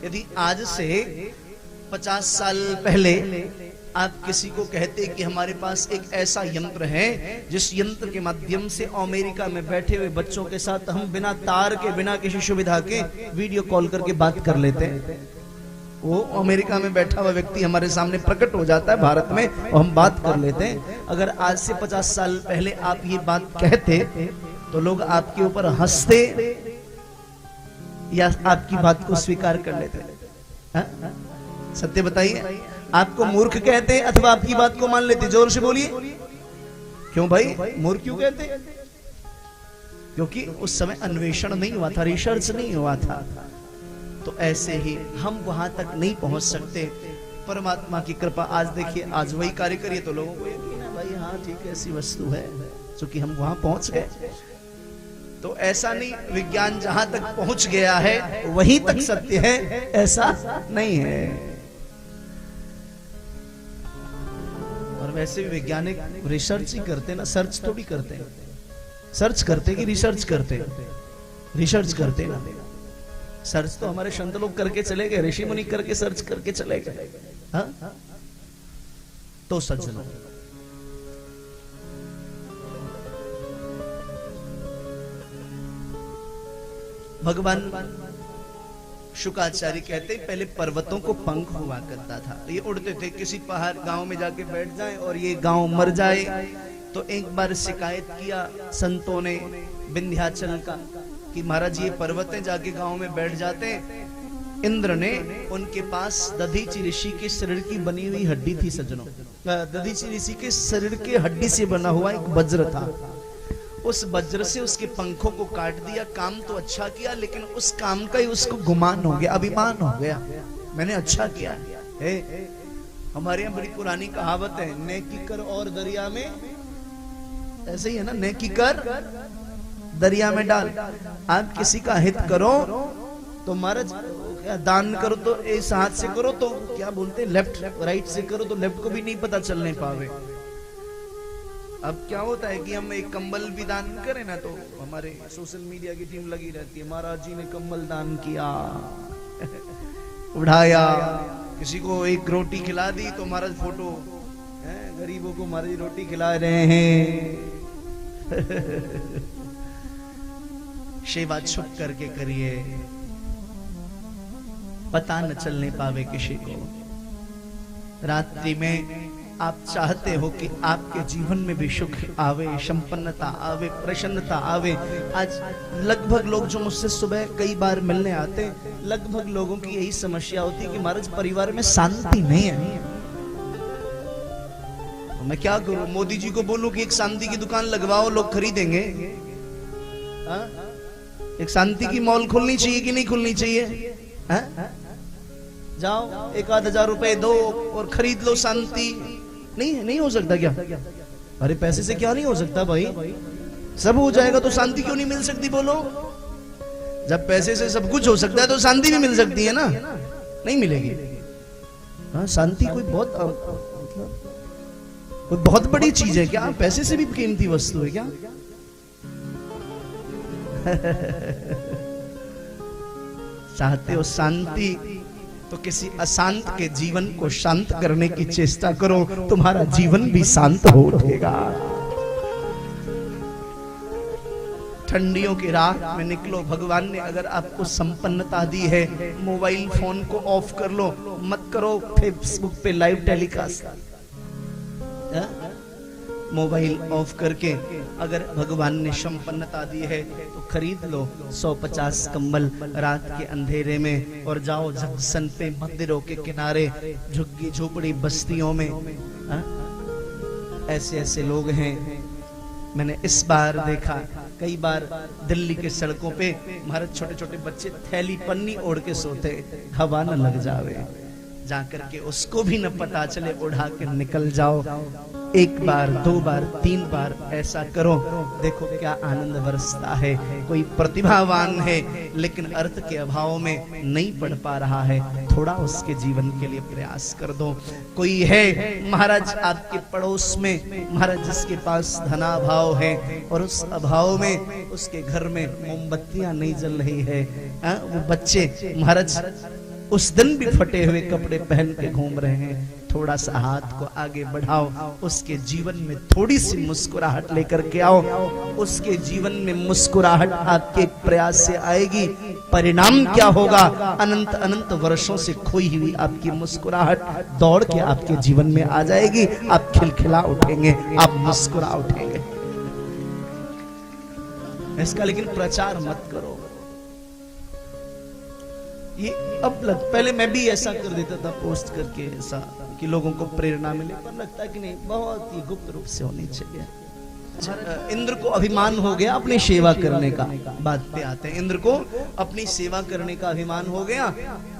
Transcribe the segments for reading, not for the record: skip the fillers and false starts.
यदि आज से 50 साल पहले आप किसी को कहते कि हमारे पास एक ऐसा यंत्र है जिस यंत्र के माध्यम से अमेरिका में बैठे हुए बच्चों के साथ हम बिना तार के, बिना किसी सुविधा के वीडियो कॉल करके बात कर लेते हैं, वो अमेरिका में बैठा हुआ व्यक्ति हमारे सामने प्रकट हो जाता है भारत में और हम बात कर लेते हैं। अगर आज से 50 साल पहले आप ये बात कहते तो लोग आपके ऊपर हंसते या आपकी बात को स्वीकार कर लेते? सत्य बताइए, आपको मूर्ख कहते अथवा आपकी बात को मान लेते? जोर से बोलिए, क्यों भाई मूर्ख क्यों कहते? क्योंकि उस समय अन्वेषण नहीं हुआ था, रिसर्च नहीं हुआ था। तो ऐसे ही हम वहां तक नहीं पहुंच सकते। परमात्मा की कृपा, आज देखिए, आज वही कार्य करिए तो लोगों को यकीन है भाई हाँ ठीक है, ऐसी वस्तु है, क्योंकि हम वहां पहुंच गए। तो ऐसा नहीं, विज्ञान जहां तक पहुंच गया है वहीं तक सत्य है, ऐसा नहीं है। और वैसे भी वैज्ञानिक रिसर्च ही करते ना, सर्च थोड़ी करते हैं। सर्च करते कि रिसर्च करते? रिसर्च करते ना। सर्च तो हमारे संत लोग करके चले गए, ऋषि मुनि करके सर्च करके चले गए। हाँ? तो सज्जनों, भगवान शुकाचार्य कहते हैं पहले पर्वतों को पंख हुआ करता था, ये उड़ते थे। किसी पहाड़ गांव में जाके बैठ जाए और ये गांव मर जाए तो एक बार शिकायत किया संतों ने विंध्याचल का कि महाराज ये पर्वत है, जाके गांव में बैठ जाते हैं। इंद्र ने उनके पास दधीचि ऋषि के शरीर की बनी हुई हड्डी थी सज्जनों, दधीचि ऋषि के शरीर के हड्डी से बना हुआ एक वज्र था। उस वज्र से उसके पंखों को काट दिया। काम तो अच्छा किया, लेकिन उस काम का ही उसको गुमान हो गया, अभिमान हो गया, मैंने अच्छा किया है। हमारे यहाँ बड़ी पुरानी कहावत है, नेकी कर और दरिया में, ऐसे ही है ना, नेकी कर दरिया में डाल। आप किसी का हित करो तो महाराज, दान करो तो इस हाथ से करो तो क्या बोलते हैं, लेफ्ट राइट से करो तो लेफ्ट को भी नहीं पता चलने पावे। अब क्या होता है कि हम एक कंबल भी दान करें ना तो हमारे सोशल मीडिया की टीम लगी रहती है, महाराज जी ने कंबल दान किया, उठाया। किसी को एक रोटी खिला दी तो महाराज फोटो, गरीबों को महाराज रोटी खिला रहे हैं। सेवा छुप करके करिए, पता न चलने पावे किसी को। रात्रि में आप चाहते हो कि आपके जीवन में भी सुख आवे, संपन्नता आवे, प्रसन्नता आवे। आज लगभग लोग जो मुझसे सुबह कई बार मिलने आते हैं, लगभग लोगों की यही समस्या होती है कि महाराज परिवार में शांति नहीं है। तो मैं क्या करूं? मोदी जी को बोलूं कि एक शांति की दुकान लगवाओ, लोग खरीदेंगे? एक शांति की मॉल खोलनी चाहिए कि नहीं खोलनी चाहिए? जाओ 1-1000 रुपए दो और खरीद लो शांति। नहीं हो सकता क्या? अरे पैसे से क्या नहीं हो सकता भाई, सब हो जाएगा तो शांति क्यों नहीं मिल सकती बोलो? जब पैसे से सब कुछ हो सकता है तो शांति भी मिल सकती है ना? नहीं मिलेगी। हाँ, शांति कोई बहुत बड़ी चीज है क्या? पैसे से भी कीमती वस्तु है क्या? चाहते हो शांति तो किसी अशांत के जीवन को शांत करने की चेष्टा करो, तुम्हारा जीवन भी शांत हो उठेगा। ठंडियों की रात में निकलो, भगवान ने अगर आपको संपन्नता दी है, मोबाइल फोन को ऑफ कर लो, मत करो फेसबुक पे लाइव टेलीकास्ट। मोबाइल ऑफ करके अगर भगवान ने संपन्नता दी है तो खरीद लो 150 कंबल रात के अंधेरे में और जाओ जंक्शन पे, मंदिरों के किनारे, झुग्गी झोपड़ी बस्तियों में। ऐसे ऐसे लोग हैं। मैंने इस बार देखा, कई बार दिल्ली के सड़कों पे हमारे छोटे छोटे बच्चे थैली पन्नी ओढ़ के सोते, हवा न लग जावे, जाकर के उसको भी न पता चले, उड़ा के निकल जाओ। 1 बार 2 बार 3 बार ऐसा करो, देखो क्या आनंद बरसता है। कोई प्रतिभावान है लेकिन अर्थ के अभाव में नहीं पढ़ पा रहा है, थोड़ा उसके जीवन के लिए प्रयास कर दो। कोई है महाराज आपके पड़ोस में, महाराज जिसके पास धनाभाव है और उस अभाव में उसके घर में मोमबत्तियां नहीं जल रही है, वो बच्चे महाराज उस दिन भी फटे हुए कपड़े पहन के घूम रहे हैं, थोड़ा सा हाथ को आगे बढ़ाओ, उसके जीवन में थोड़ी सी मुस्कुराहट लेकर के आओ। उसके जीवन में मुस्कुराहट आपके प्रयास से आएगी। परिणाम क्या होगा? अनंत अनंत वर्षों से खोई हुई आपकी मुस्कुराहट दौड़ के आपके जीवन में आ जाएगी। आप खिलखिला उठेंगे, आप मुस्कुरा उठेंगे। इसका लेकिन प्रचार मत करो। ये अब पहले मैं भी ऐसा कर देता था, पोस्ट करके ऐसा कि लोगों को प्रेरणा मिले, पर लगता है कि नहीं, बहुत ही गुप्त रूप से होनी चाहिए। इंद्र को अभिमान हो गया अपनी सेवा करने का। बात पे आते हैं, इंद्र को अपनी सेवा करने का अभिमान हो गया,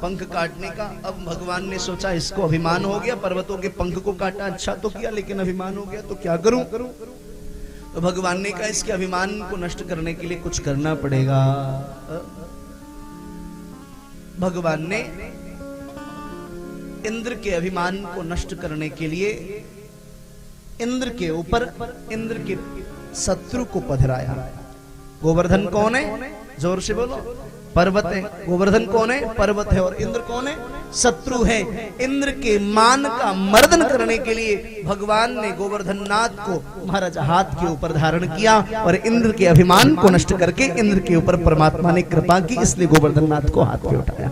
पंख काटने का। अब भगवान ने सोचा इसको अभिमान हो गया, पर्वतों के पंख को काटा, अच्छा तो किया, लेकिन अभिमान हो गया तो क्या करूं? तो भगवान ने कहा इसके अभिमान को नष्ट करने के लिए कुछ करना पड़ेगा। भगवान ने इंद्र के अभिमान को नष्ट करने के लिए इंद्र के ऊपर इंद्र के शत्रु को पधराया। गोवर्धन कौन है? जोर से बोलो। पर्वत है। गोवर्धन कौन है? पर्वत है। और इंद्र कौन है? शत्रु है। इंद्र के मान का मर्दन करने के लिए भगवान ने गोवर्धन नाथ को महाराज हाथ के ऊपर धारण किया और इंद्र के अभिमान को नष्ट करके इंद्र के ऊपर परमात्मा ने कृपा की, इसलिए गोवर्धन नाथ को हाथ पे उठाया।